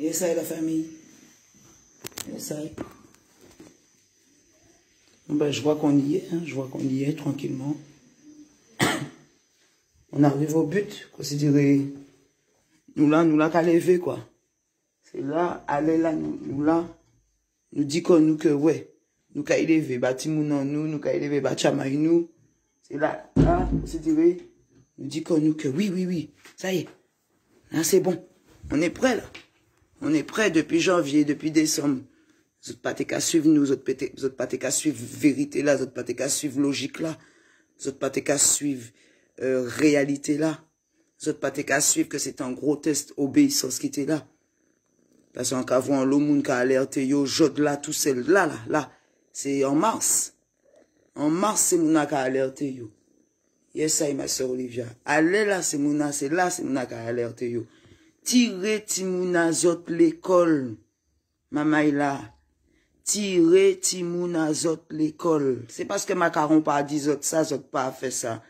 Et ça, la famille. Et ça. Ben, je vois qu'on y est, hein. Je vois qu'on y est tranquillement. On arrive au but, considérer. Nous là, qu'à lever, quoi. C'est là, aller là, nous là. Nous dit qu'on nous que, ouais. Nous qu'à lever, bâtiment nous qu'à lever, bâtiment nous. C'est là, considérer. Nous dit qu'on nous que, oui. Ça y est. Là, c'est bon. On est prêt, là. On est prêt depuis janvier, depuis décembre. Vous n'êtes pas qu'à suivre nous, vous n'êtes pas qu'à suivre vérité là, vous n'êtes pas qu'à suivre logique là, vous n'êtes pas qu'à suivre réalité là, vous n'êtes pas qu'à suivre que c'est un gros test obéissance qui était là. Parce qu'en cas où le monde qui a alerté yo, jode là, tout seul, là, c'est en mars. En mars, c'est mon qui a alerté yo. Yes, ça, ma soeur Olivia. Allez là, c'est mon qui a alerté yo. Tirez Timouna zot l'école. Maman là. Tirez Timouna zot l'école. C'est parce que Macaron pas dit zot ça, zot pas fait ça.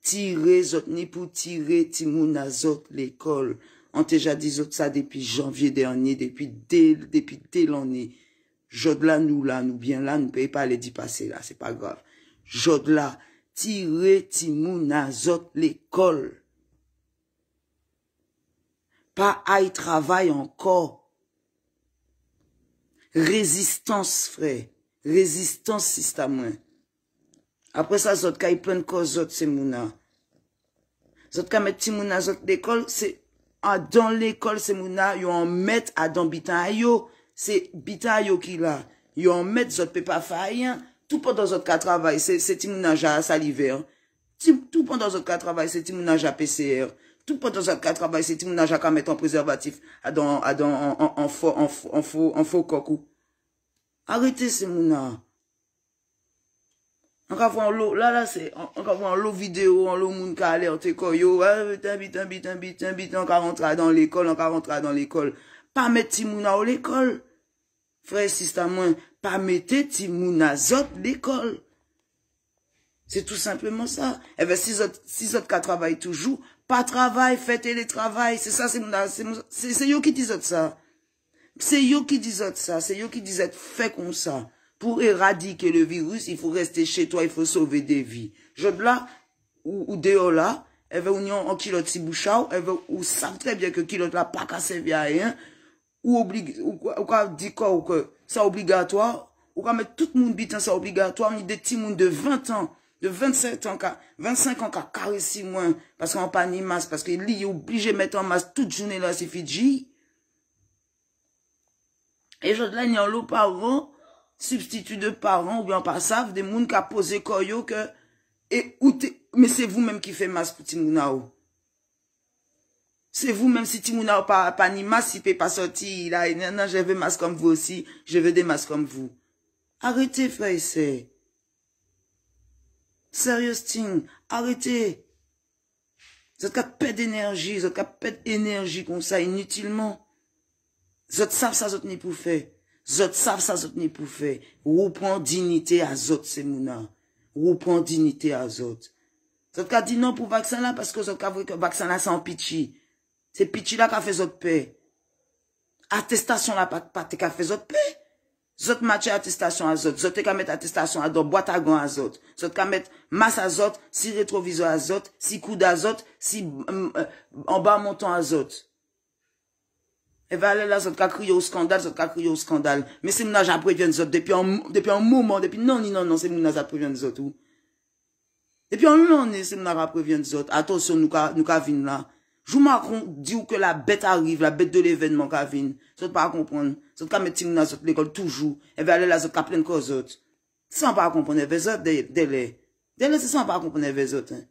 Tirez zot ni pour tirer Timouna zot l'école. On t'a déjà dit zot ça depuis janvier dernier, depuis dès l'année. Jod là, nous bien là, nous payons pas les 10 passés là, c'est pas grave. Jod là, tirez Timouna zot l'école. Pas aïe travail encore. Résistance, frère. Résistance, système. Après ça, zot ka y plein de causes, zot c'est mouna. Zot ka met ti mouna zot l'école, c'est, dans l'école, c'est mouna, yo en met à dans bitan yo, c'est bitan yo qui là. Yo en met zot pe pas faillant, tout pendant zot ka travail, c'est ti mouna ja saliver. Tout pendant zot ka travail, c'est ti mouna ja PCR. Tout pendant zot ka travail, c'est ti mouna ja ka mettre en préservatif, en faux coco. Arrêtez ces mouna. On va voir l'eau, là, c'est, on va voir l'eau vidéo, l'eau moun ka alerte ko yo, bitan, on va rentrer dans l'école, Pas mettre Timouna à l'école. Frère, système, pas mettre Timouna zot l'école. C'est tout simplement ça. Et bien, si zot ka travaille toujours, pas travail, fait télétravail, c'est ça, c'est yo qui disent ça. C'est yo qui disent ça, c'est yo qui disent fait comme ça. Pour éradiquer le virus, il faut rester chez toi, il faut sauver des vies. Je là, ou dehors là, elle veut en kilote si bouchard, elle veut, ou savent très bien que kilote là pas qu'à servir à rien, ou quoi dit quoi, ou que c'est obligatoire, ou quoi mettre tout le monde bitan c'est obligatoire, ni des petits monde de 20 ans, de 27 ans, 25 ans, qu'à carré 6 mois, parce qu'on n'a pas ni masque, parce qu'il est obligé de mettre en masque toute journée là, c'est Fidji. Et je là, il y a un parent, substitut de parents, ou bien pas savent, des moun qui a posé koyo que, mais c'est vous-même qui fait masque pour Timounao. C'est vous-même si Timounao pas ni masque, il peut pas sortir, là, non, je veux masque comme vous aussi, je veux des masques comme vous. Arrêtez, frère et sœurs. Serious thing, arrêtez. Vous êtes qu'à perdre d'énergie, vous êtes qu'à perdre d'énergie comme ça, inutilement. Vous êtes savent ça, vous êtes ni pour faire. Zot savent ça, zot n'est pour faire. Reprend dignité à zot, c'est mouna. Reprend dignité à zot. Zot ka dit non pour vaccin là, parce que zot ka vre que vaccin là, c'est en pitchi. C'est pitchi là qui a fait zot paix. Attestation là, pas te ka fait zot paix. Zot matche attestation à zot. Zot te ka mettre attestation à zot, boîte à gants à zot. Zot ka mettre masse à zot, si rétroviseur à zot, si coude à zot, si en bas montant à zot. Et va aller là, zot ka crié au scandale, Mais c'est mouna j'ai prévenu zot depuis un moment, depuis non, c'est mouna j'ai prévenu zot ou. Depuis un moment, c'est mouna j'ai prévenu zot. Attention, nous ka vin là. Jou Macron dit que la bête arrive, la bête de l'événement ka vin. Zot pas comprendre. Zot ka mettre mouna zot l'école toujours. Et va aller là, zot ka plein cause zot. Sans pas comprendre, et zot délai, c'est sans pas comprendre, et zot, hein.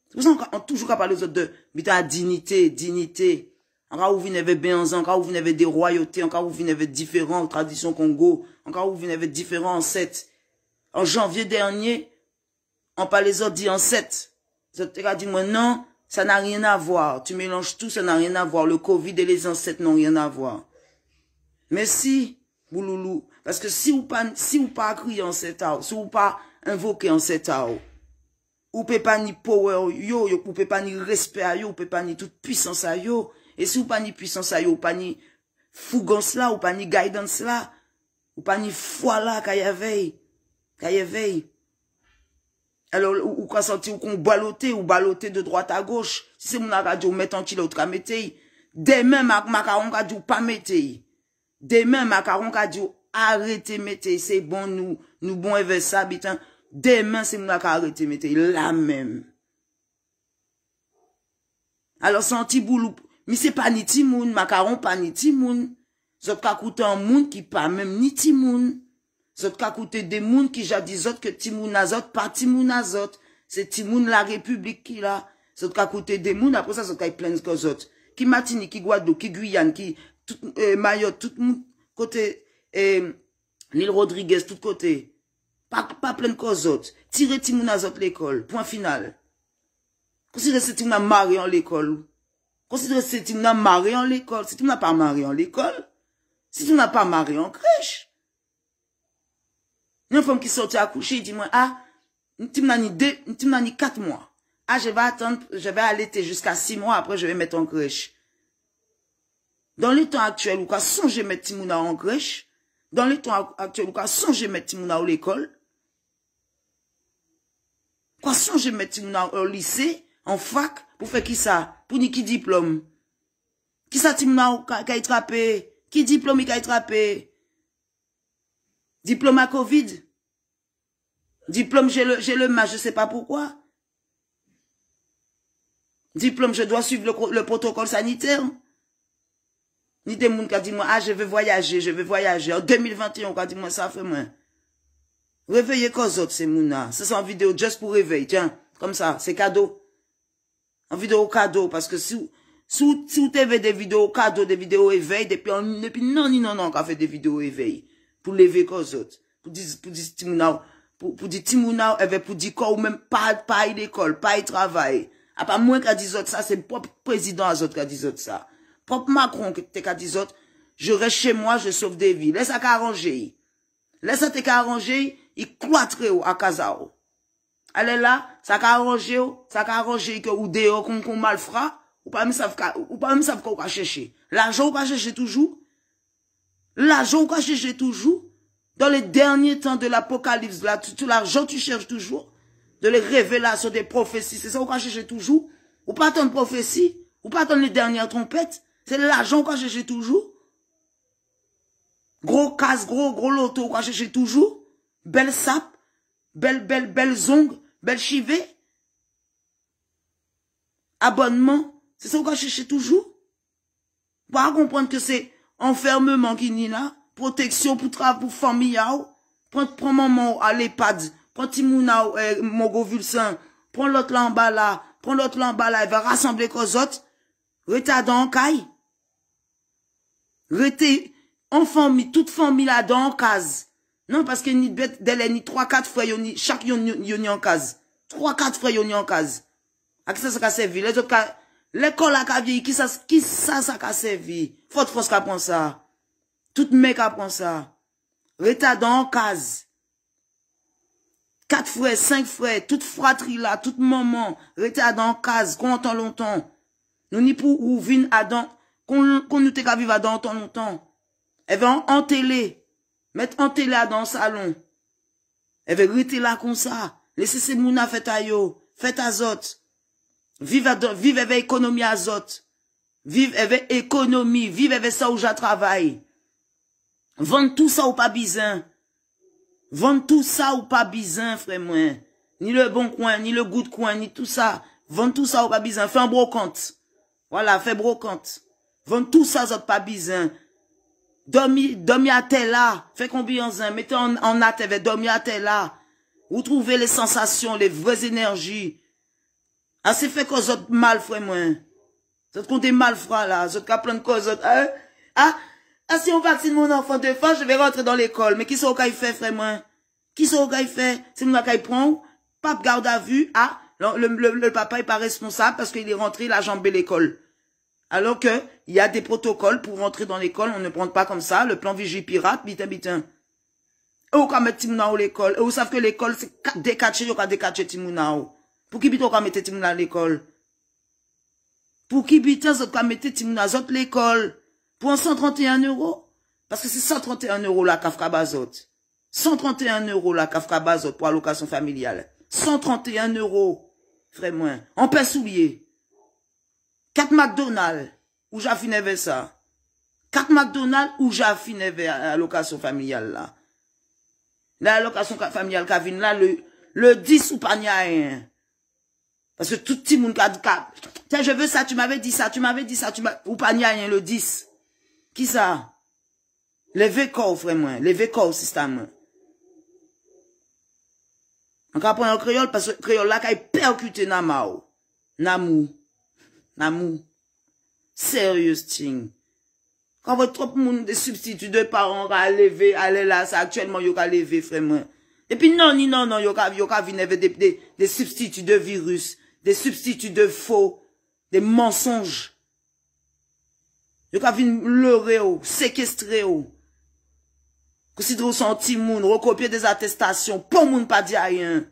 C'est pour ça qu'on toujours parler zot de, bita dignité. Encore où vous n'avez bien encore où vous n'avez des royautés, encore où vous n'avez différentes traditions Congo, encore où vous n'avez différents ancêtres. En janvier dernier, on parlait les autres dit ancêtres. Ça te dit moi non, ça n'a rien à voir. Tu mélanges tout, ça n'a rien à voir. Le Covid et les ancêtres n'ont rien à voir. Mais si, bouloulou, parce que si vous pas crier en cet art, si vous pas invoquer en cet art, ou peut pas ni power yo, peut pas ni respect yo, peut pas ni toute puissance à yo. Et si vous pas ni puissance à yo, pas ni fougance là, ou pas ni guidance là, ou pas ni foi là, qu'il y avait. Alors, ou qu'on sorti, ou qu'on balloté de droite à gauche. Si c'est mon radio, mettre en kilo, ou mettez. Demain, macaron ka dit ou pas mettez. Demain, macaron ka dit ou arrêtez mettez. C'est bon, nous bon avec ça, habitant. Demain, c'est mon ka arrêtez mettez. Là même. Alors, c'est un petit boulot. Mais c'est pas ni timoun, macaron pas ni timoun. Zot ka coûte un moun qui pas même ni timoun. Zot ka coûte des moun qui jadis zot que timoun azot, pas timoun azot. C'est timoun la République qui là. Zot ka coûte des moun, après ça, zot ka y plein de zot. Qui Martinique, qui Guadeloupe, qui Guyane, qui Mayotte, tout moun côté, l'île Rodriguez, tout côté. Pas plein de cause autres. Tirez timoun azot l'école. Point final. Considérez ce timoun a marié en l'école. Considérez ce timoun a marié en l'école. Si tu n'as pas marié en l'école, si tu n'as pas marié en crèche. Une femme qui sortit à coucher, il dit moi, ah, tu m'as ni 4 mois. Ah, je vais attendre, je vais allaiter jusqu'à 6 mois, après je vais mettre en crèche. Dans les temps actuels, ou quoi, songez mettre Timouna en crèche. Dans les temps actuels, ou quoi, songez mettre Timouna à l'école. Quoi, songez mettre Timouna au lycée, en fac, pour faire qui ça? Pour ni qui diplôme? Qui ça Timouna qui a attrapé? Qui diplôme qui a attrapé? Diplôme à Covid. Diplôme, j'ai le match, je sais pas pourquoi. Diplôme, je dois suivre le protocole sanitaire. Ni des gens qui ont dit moi, ah, je vais voyager. En 2021, on a dit moi, ça fait moi. Réveillez qu'aux autres, c'est mouna. C'est en vidéo, juste pour réveiller. Tiens, comme ça, c'est cadeau. En vidéo cadeau, parce que si vous avez des vidéos cadeaux, des vidéos éveil, depuis non, on a fait des vidéos éveil. Pour lever qu'aux autres. Pour dire Timouna, pour dire Timouna, pour dire quoi, ou même pas à l'école, pas à travail. À part moins qu'a dit autres, ça, c'est le propre président à autres qu'a dit autres, ça. Propre Macron qu'a dit autres, je reste chez moi, je sauve des vies. Laisse ça qu'arranger. Laisse ça qu'arranger, il cloître à Kazao. Allez là, ça qu'arranger que ou dehors qu'on malfra, ou pas même savent qu'on va chercher. L'argent, on va chercher toujours. L'argent, on va chercher toujours. Dans les derniers temps de l'apocalypse, là, tout l'argent, tu cherches toujours. De les révélations des prophéties. C'est ça qu'on va chercher toujours. Ou pas attendre prophétie. Ou pas attendre les dernières trompettes. C'est l'argent qu'on va chercher toujours. Gros casse, gros loto qu'on va chercher toujours. Belle sape. Belle zong. Belle chivée. Abonnement. C'est ça qu'on va chercher toujours. Pas comprendre que c'est enfermement qui n'y là. Protection pour travail, pour famille. Prends maman à l'EHPAD. Prends Timouna, Mogo Vulsin. Prends l'autre là en bas là. Prends l'autre là en bas là. Il va rassembler qu'aux autres. Rete dans caille. Rete en famille, toute famille là dans case. Non, parce que ni bête, ni 3-4 frères, chaque yon en case. 3-4 frères yon en case. À qui ça servi? Les autres cas, l'école à ka vieilli, qui ça ka servi? Faut qu'a prend ça. Tout mec apprend ça. Reta dans case. 4 frères, 5 frères, toute fratrie là, toute maman, reta dans case, content longtemps. Nous ni pour ou vin à dans, qu'on nous te ka vivre à dans longtemps. Elle va en télé. Mettre en télé dans le salon. Elle va rester là comme ça. Laissez ces mouna fait à yo. Fait à zot. Vive avec économie à zot. Vive avec économie. Vive avec ça où je travaille. Vendre tout ça ou pas bizin. Vendre tout ça ou pas bizin, frère moi. Ni le bon coin, ni le goût de coin, ni tout ça. Vendre tout ça ou pas bizin. Fais un brocante. Voilà, fais brocante. Vendre tout ça, zot pas bizin. Dormi à terre là. Fais combien en mettez en atelier, dormi à terre là. Vous trouvez les sensations, les vraies énergies. Ah, c'est fait qu'on autres mal, frère, moi. Vous compte des malfrats là. Vous avez plein de causes. Si on vaccine mon enfant de fois, je vais rentrer dans l'école. Mais qui sont qu'il fait, frère, moi? Qui sont qu'il fait? C'est nous qui prend. Pape garde à vue. Ah, le papa est pas responsable parce qu'il est rentré, il a jambé l'école. Alors que, il y a des protocoles pour rentrer dans l'école, on ne prend pas comme ça, le plan Vigie Pirate, bitin. Et on va mettre Timouna à l'école. Et vous savez que l'école, c'est décatché, on va décatcher Timouna. Pour qui bitin, on va mettre Timouna à l'école? Pour qui bitin, on va mettre Timouna à l'école? Pour 131 €. Parce que c'est 131 € la Kafka Bazot. 131 € la Kafka Bazot pour allocation familiale. 131 €, frère moi. En pain soulier. 4 McDonald's, où j'ai fini avec ça. 4 McDonald's, où j'ai fini avec l'allocation familiale là. L'allocation familiale qui vient là, le 10 ou pas n'y a rien. Parce que tout petit monde qui a dit, tiens, je veux ça, tu m'avais dit ça, ou pas n'y a rien, le 10. Qui ça? Les vécors, frère moi, les vécors, système. On va prendre un créole, parce que créole là, qui est percuté Namao. Namou. Serious thing. Quand votre trop monde des substituts de parents à lever, aller là, ça actuellement, yo ka lever, frère moi. Et puis non, yo ka venir avec des substituts de virus, des substituts de faux, des mensonges. Yo ka venir leurrer, séquestrer, considérer son petit monde, recopier des attestations, pour monde pas dire rien.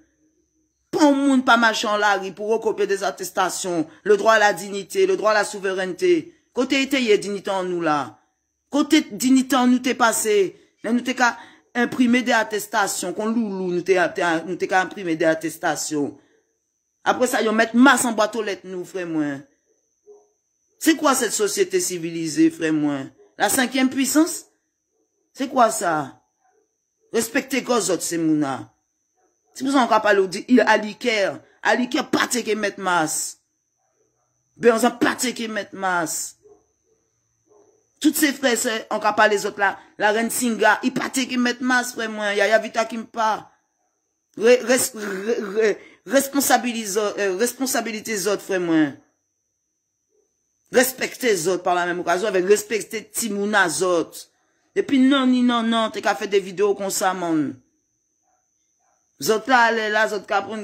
Pour monde pas marcher en la rue, pour recopier des attestations, le droit à la dignité, le droit à la souveraineté. Côté était y dignité en nous là. Côté dignité en nous t'es passé. Nous t'es qu'à imprimer des attestations. Qu'on loulou, nous t'es qu'à imprimer des attestations. Après ça, yon mettre masse en boîte aux lettres, nous, frère moi. C'est quoi cette société civilisée, frère moi? La 5e puissance? C'est quoi ça? Respectez quoi autres, c'est mouna. Si vous en parlez à l'Iker, pas te mettre masse. Ben, on s'en pas te mettre masse. Toutes ces frères, on va pas les autres là, la reine Singa, il pas qui mettent masse, frère moi, Yaya Vita qui me pas. Responsabilité les autres, frère moi. Respectez les autres par la même occasion, avec respecter Timouna les autres. Et puis non, t'es qu'à faire des vidéos comme ça, mon. Les autres là, les autres qu'à prendre,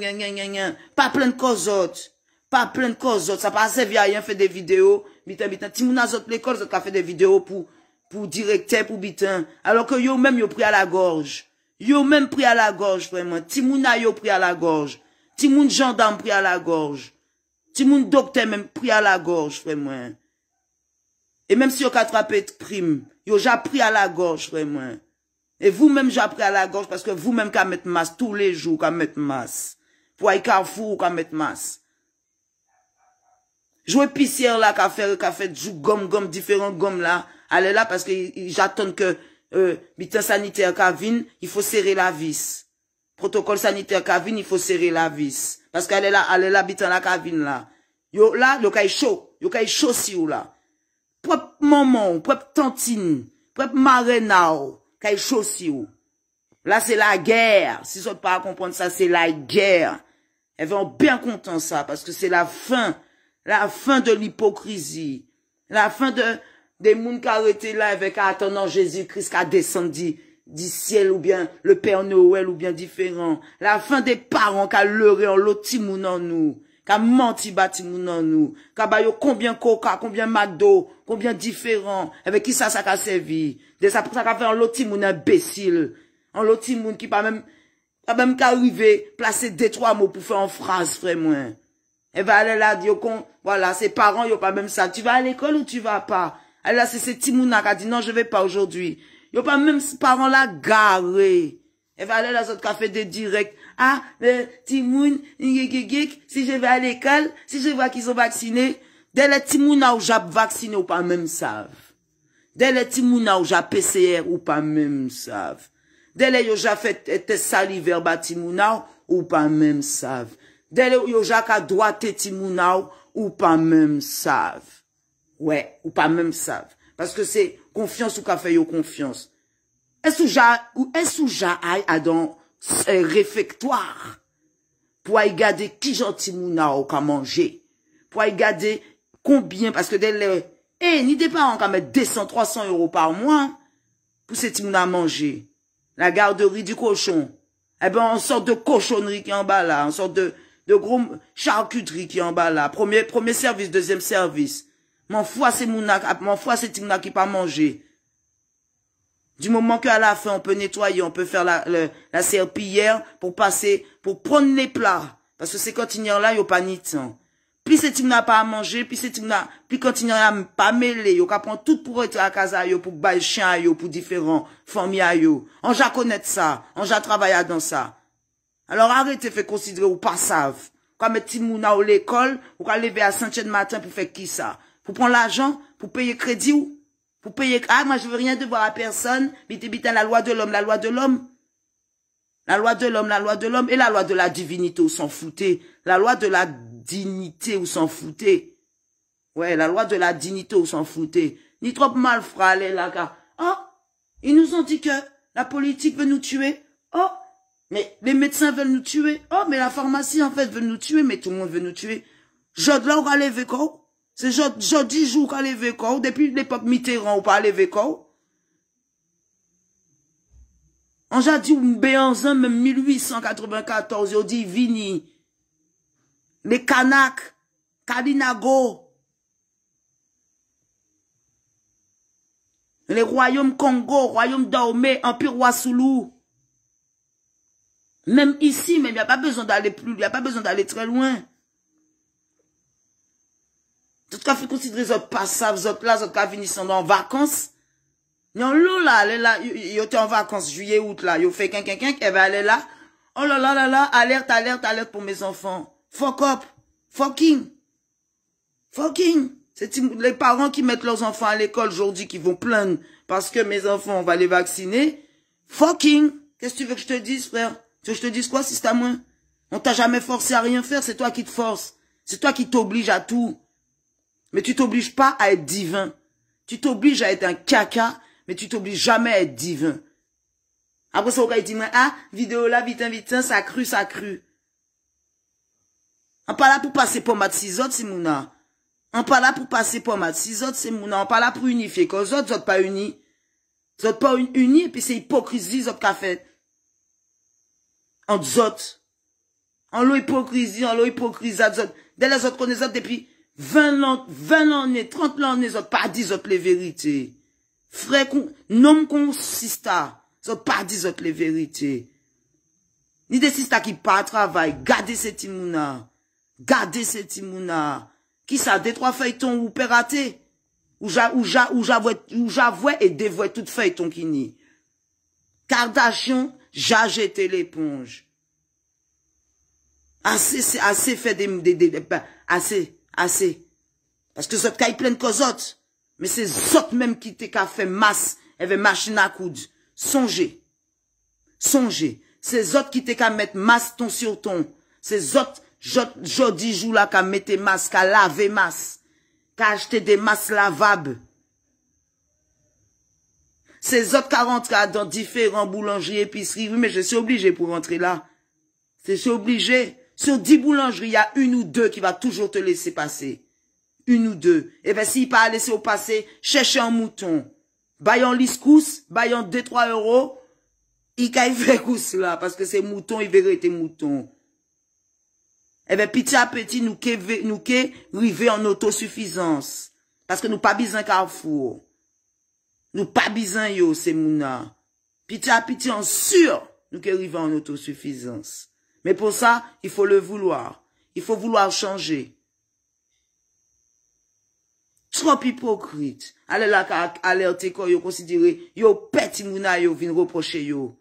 pas plein de causes autres. Pas plein de causes autres, ça pas servi à rien faire des vidéos. Bitin. Timouna zot l'école, zot ka fait des vidéos pour directeur, pour bitin. Alors que yo même yo pris à la gorge. Yo même pris à la gorge, vraiment. Timouna yo pris à la gorge. Timoun gendarme pris à la gorge. Timoun docteur même pris à la gorge, vraiment. Et même si yo attrapé de crime, yo j'ai pris à la gorge, vraiment. Et vous-même j'ai pris à la gorge parce que vous-même qu'à mettre masse tous les jours, qu'à mettre masse. Pour aller Carrefour, qu'à mettre masse. Jouer pissière là, qu'a fait du gomme, différents gommes là. Allez là parce que j'attends que, bitin sanitaire Kavin, il faut serrer la vis. Protocole sanitaire Kavin, il faut serrer la vis. Parce qu'elle est là, bitin la Kavin là. Yo là, yo kay chaud si ou là. Propre maman, propre tantine, propre marenao, kay chaud si ou. Là c'est la guerre. Si vous ne pas comprendre ça, c'est la guerre. Elles vont bien content ça parce que c'est la fin de l'hypocrisie, la fin des mouns qui arrêtent là avec attendant Jésus-Christ qui a descendu du ciel ou bien le Père Noël ou bien différent, la fin des parents qui a leurré en l'autre moun en nous, qui a menti bâti moun en nous, qui a baillé combien coca, combien McDo, combien différents, avec qui ça a servi, de ça a fait en l'autre moun imbécile, en l'autre moun qui pas même qu'arriver placer 2-3 mots pour faire en phrase, frère moi. Elle va aller là, dire voilà, ses parents, y'ont pas même ça. Tu vas à l'école ou tu vas pas? Elle là, c'est Timouna qui a dit non, je vais pas aujourd'hui. Y'ont pas même ces parents là garés. Elle va aller là, autres qui a fait des directs. Ah, Timoun, si je vais à l'école, si je vois qu'ils sont vaccinés, dès les Timouna où j'ai vacciné ou pas même savent. Dès les Timouna où j'ai PCR ou pas même savent. Dès les où j'ai fait test salivaire ba Timouna ou pas même savent. Dès le yo jaka droite Timouna ou pas même savent. Ouais, ou pas même savent. Parce que c'est confiance ou qu'a fait yo confiance. Est-ce que j'ai à dans réfectoire pour y garder qui j'en Timouna ou qu'a manger. Pour y garder combien, parce que dès le, ni des parents qu'a mettre 200-300 € par mois pour ces Timouna à manger. La garderie du cochon. Eh ben, en sorte de cochonnerie qui est en bas là, en sorte de gros charcuterie qui est en bas là. Premier service, deuxième service. Mon foi c'est Timouna qui pas manger. Du moment qu'à la fin, on peut nettoyer, on peut faire la serpillière pour passer, pour prendre les plats. Parce que c'est quand il y a là, il n'y a pas ni temps. Plus c'est ti n'a pas à manger, plus c'est ti n'a, plus continue à pas mêler, yo, prend tout pour être à casa yo, pour bail chien yo, pour différents familles yo. On ja connaît ça, on ja travaille dans ça. Alors arrêtez de faire considérer ou pas savent. Quand mettre ti mouna à l'école, ou quand lever à 5h du matin pour faire qui ça? Pour prendre l'argent, pour payer crédit ou? Pour payer, ah, moi je veux rien devoir à personne, bite la loi de l'homme, la loi de l'homme. La loi de l'homme, la loi de l'homme, et la loi de la divinité, ou s'en foutez. La loi de la dignité, ou s'en foutez. Ouais, la loi de la dignité, ou s'en foutez. Ni trop mal fra, les là, oh, ils nous ont dit que la politique veut nous tuer. Oh, mais les médecins veulent nous tuer. Oh, mais la pharmacie, en fait, veut nous tuer, mais tout le monde veut nous tuer. Jod là, on va lever quoi? C'est jod 10 jours qu'on lever quoi? Depuis l'époque Mitterrand, on pas lever quoi? On a dit, Béanzin, même 1894, on dit, Vini, les Kanaks, Kalinago, les royaumes Congo, royaume Dahomey, Empire Wassoulou. Même ici, même, il n'y a pas besoin d'aller plus, il n'y a pas besoin d'aller très loin. Tout cas, faut considérer les autres passables, les autres là, les autres qui viennent en vacances. Non, là, yo était en vacances, juillet, août, là, yo fait quelqu'un qui va aller là. Oh là, alerte, alerte, alerte pour mes enfants. Fuck up. Fucking. C'est les parents qui mettent leurs enfants à l'école aujourd'hui qui vont plaindre parce que mes enfants, on va les vacciner. Fucking. Qu'est-ce que tu veux que je te dise, frère? Tu veux que je te dise quoi si c'est à moi? On t'a jamais forcé à rien faire, c'est toi qui te forces. C'est toi qui t'obliges à tout. Mais tu t'obliges pas à être divin. Tu t'obliges à être un caca. Mais tu t'obliges jamais à être divin. Après ça, on va dire, ah, vidéo là, vite, ça cru. On pas là pour passer pommade 6 autres, c'est mouna. On pas là pour passer pommade 6 autres, c'est mouna. On pas là pour unifier. Quand les autres pas unis. Les autres pas unis, et puis c'est hypocrisie, les autres qu'a fait. En autres. En l'hypocrisie, dès les autres, qu'on les autres depuis 20 ans, 30 ans, les autres pas dit les vérités. Frère, nom consista, ça pas dit les vérités. Ni des sistas qui pas travail, gardez ces timouna. Qui ça, des trois feuilletons ou pératé? Ou j'avoue et dévoue toute feuilleton qui ni. Kardashian, j'ai jeté l'éponge. Assez fait assez. Parce que cette caille pleine qu'aux autres. Mais c'est autres même qui t'ont fait masse, avec machine à coudre. Songez. C'est autres qui t'ont mettre masse ton sur ton. C'est autres, jodi jour là, qui mettre masse, qui laver masse, qui acheter des masses lavables. C'est autres qui rentrent dans différents boulangeries, épiceries. Oui, mais je suis obligé pour rentrer là. Je suis obligé. Sur 10 boulangeries, il y a une ou deux qui va toujours te laisser passer. Une ou deux. Et ben, s'il pas laisser au passé, cherchez un mouton. Bayon l'iscous, bayon 2-3 euros, il caille fait cousse là, parce que c'est mouton, il verrait tes moutons. Et ben, petit à petit, nous river en autosuffisance. Parce que nous pas besoin Carrefour. Nous pas besoin yo, c'est mouna. Petit à petit, en sûr, nous river en autosuffisance. Mais pour ça, il faut le vouloir. Il faut vouloir changer. Trop hypocrite. Allez là, alerter quoi, yo considéré, yo petit mouna yo vin reprocher yo.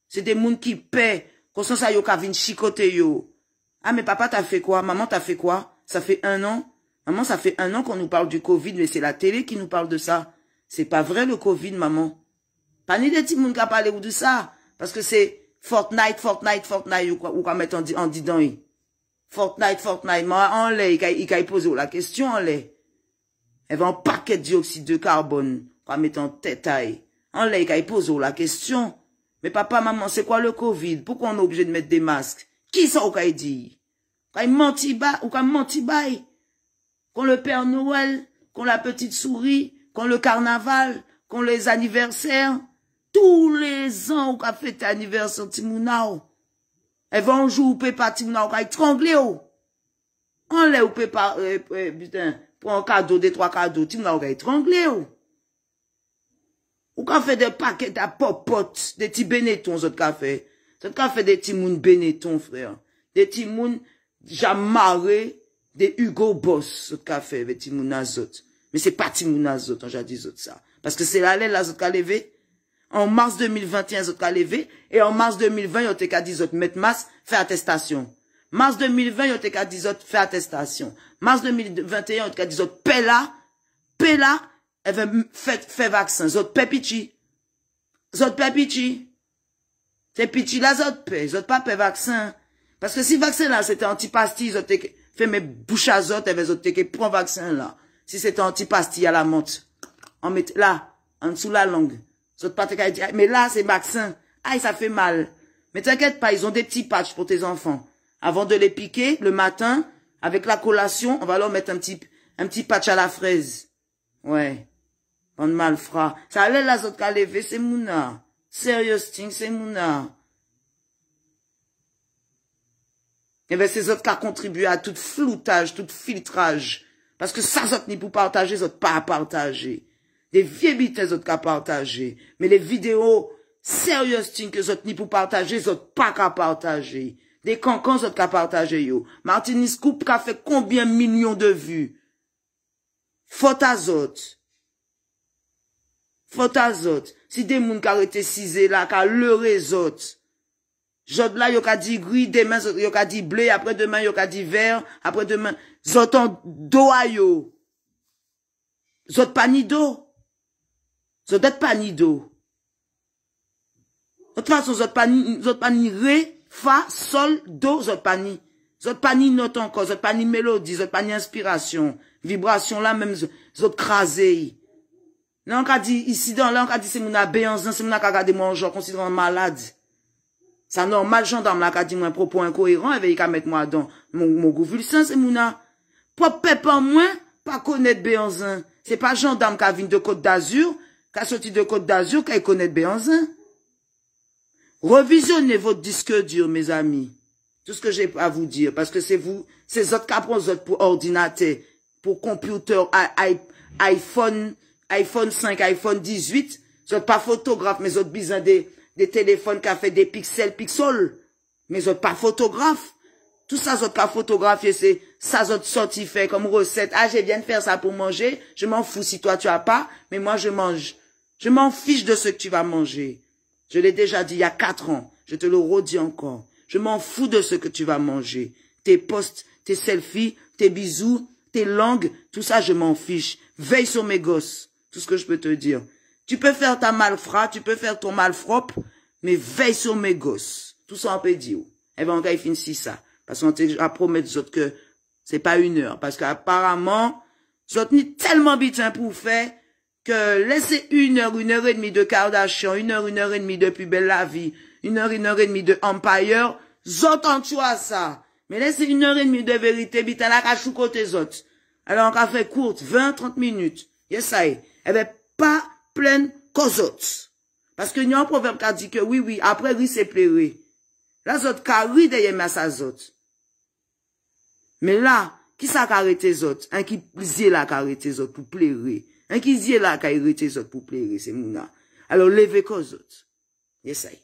C'est des moun qui paient, qu'on sent ça yo ka vin chicoter yo. Ah, mais papa t'as fait quoi? Maman t'as fait quoi? Ça fait 1 an? Maman, ça fait 1 an qu'on nous parle du Covid, mais c'est la télé qui nous parle de ça. C'est pas vrai le Covid, maman. Pas ni des petits moun qui a parlé ou de ça. Parce que c'est Fortnite, ou quoi mettre en dedans. Fortnite, moi, en lait, il a posé la question en lait. Elle va un paquet de dioxyde de carbone, quoi mettre en tête. En lait, il a posé la question. Mais papa, maman, c'est quoi le Covid? Pourquoi on est obligé de mettre des masques? Qui ça ou qu'a dit? Qu'a menti bail? Qu'on le Père Noël, qu'on la petite souris, qu'on le carnaval, qu'on les anniversaires. Tous les ans, ou qu'a fait anniversaire Timounao. Elle va un jour, ou peut pas Timounao, qu'a étranglé, ou. On l'a, ou peut pas, putain, pour un cadeau, 2-3 cadeaux, Timounao, qu'a étranglé, ou. Ou qu'a fait des paquets de popotes, des petits Benetton, autres qu'a fait. Autres qu'a fait des petits moun Benetton, frère. Des petits moun, jamarré, des Hugo Boss, autres qu'a fait, avec Timouna Zot. Mais c'est pas Timouna Zot, on j'ai dit Zot ça. Parce que c'est la Zot qu'a levé. En mars 2021, Zot qu'a levé. Et en mars 2020, yon te qu'a dit Zot, mettre masse, fait attestation. Mars 2020, yon te qu'a dit Zot, fait attestation. Mars 2021, yon te qu'a dit Zot, pela, elle veut faire vaccin. Zot, pépichi. Zot, pépichi. C'est pichi là, Zot, Zot, pas vaccin. Parce que si vaccin là, c'était antipastille, Zot, fait mes bouches à Zot, elle veut Zot, prend vaccin là. Si c'était antipastille à la menthe. On met là, en dessous la langue. Zot, pas te dire, mais là, c'est vaccin. Aïe, ça fait mal. Mais t'inquiète pas, ils ont des petits patchs pour tes enfants. Avant de les piquer, le matin, avec la collation, on va leur mettre un petit patch à la fraise. Ouais. Bon malfrat. Ça allait la Zot qu'a levé, c'est Mouna. Serious thing, c'est Mouna. Et ben, c'est Zot qui a contribué à tout floutage, tout filtrage. Parce que ça, Zot ni pour partager, Zot pas à partager. Des vieux bitins, Zot qu'à partager. Mais les vidéos, serious thing que Zot ni pour partager, Zot pas qu'à partager. Des cancans, Zot qu'à partager, yo. Martini Scoop qu'a fait combien millions de vues? Faute à Zot. Faute à Zot. Si des moun qui arrêté cisé là, qu'a leuré Zot. Zot là, yo qu'a dit gris, demain, yo qu'a dit bleu, après demain, yo qu'a dit vert, après demain, Zot en do a yo. Zot pas ni do. Zot et pas ni do. De toute façon, Zot pas ni ré, fa, sol, do, Zot pas ni. Zot pas ni note encore, Zot pas ni mélodie, Zot pas ni inspiration. Vibration là, même, Zot crasé. Là, on a dit, ici, là, on a dit, c'est mon abéanzan, c'est mon a regardé moi, genre, considérant malade. C'est normal, gendarme, là, qui a dit, moi, un propos incohérent, et il a mettre moi dans mon gouvulsin, c'est mon a. Propre pépin, moins, pas connaître Béanzin. C'est pas gendarme qui a venu de Côte d'Azur, qui a sorti de Côte d'Azur, qui a connaître Béanzin. Revisionnez votre disque dur, mes amis. Tout ce que j'ai à vous dire, parce que c'est vous, c'est autres qui apprennent pour ordinateur, pour computer, iPhone 5, iPhone 18, vous n'êtes pas photographe, mais vous êtes besoin des téléphones qui ont fait des pixels. Mais vous n'êtes pas photographe. Tout ça, vous n'êtes pas photographié, c'est ça, vous êtes sorti fait comme recette. Ah, j'ai bien de faire ça pour manger. Je m'en fous si toi tu as pas, mais moi je mange. Je m'en fiche de ce que tu vas manger. Je l'ai déjà dit il y a 4 ans. Je te le redis encore. Je m'en fous de ce que tu vas manger. Tes posts, tes selfies, tes bisous, tes langues, tout ça, je m'en fiche. Veille sur mes gosses. Tout ce que je peux te dire. Tu peux faire ta malfrat, tu peux faire ton malfrop, mais veille sur mes gosses. Tout ça, on peut dire. Eh ben, on va finir ça. Parce qu'on t'a promis aux autres que c'est pas 1 heure. Parce qu'apparemment, vous êtes tellement bitin pour faire que laissez 1 heure, 1 heure et demie de Kardashian, 1 heure, 1 heure et demie de Plus Belle la Vie, 1 heure et demie de Empire, j'entends tu vois ça. Mais laissez 1 heure et demie de vérité, bitin la cachou côté autres. Alors, on a fait courte, 20, 30 minutes. Yes, ça y est. Eh ben, pas pleine qu'aux autres. Parce que y a un proverbe qui a dit que oui, après oui, c'est pleurer. Là, autres, qui rit derrière ma sa autres. Mais là, qui ça qui arrête les autres? Un qui zye là qui arrête les autres pour pleurer. Un qui zye là qui arrête les autres pour pleurer, c'est mouna. Alors, levez qu'aux autres. Yes, ça y est.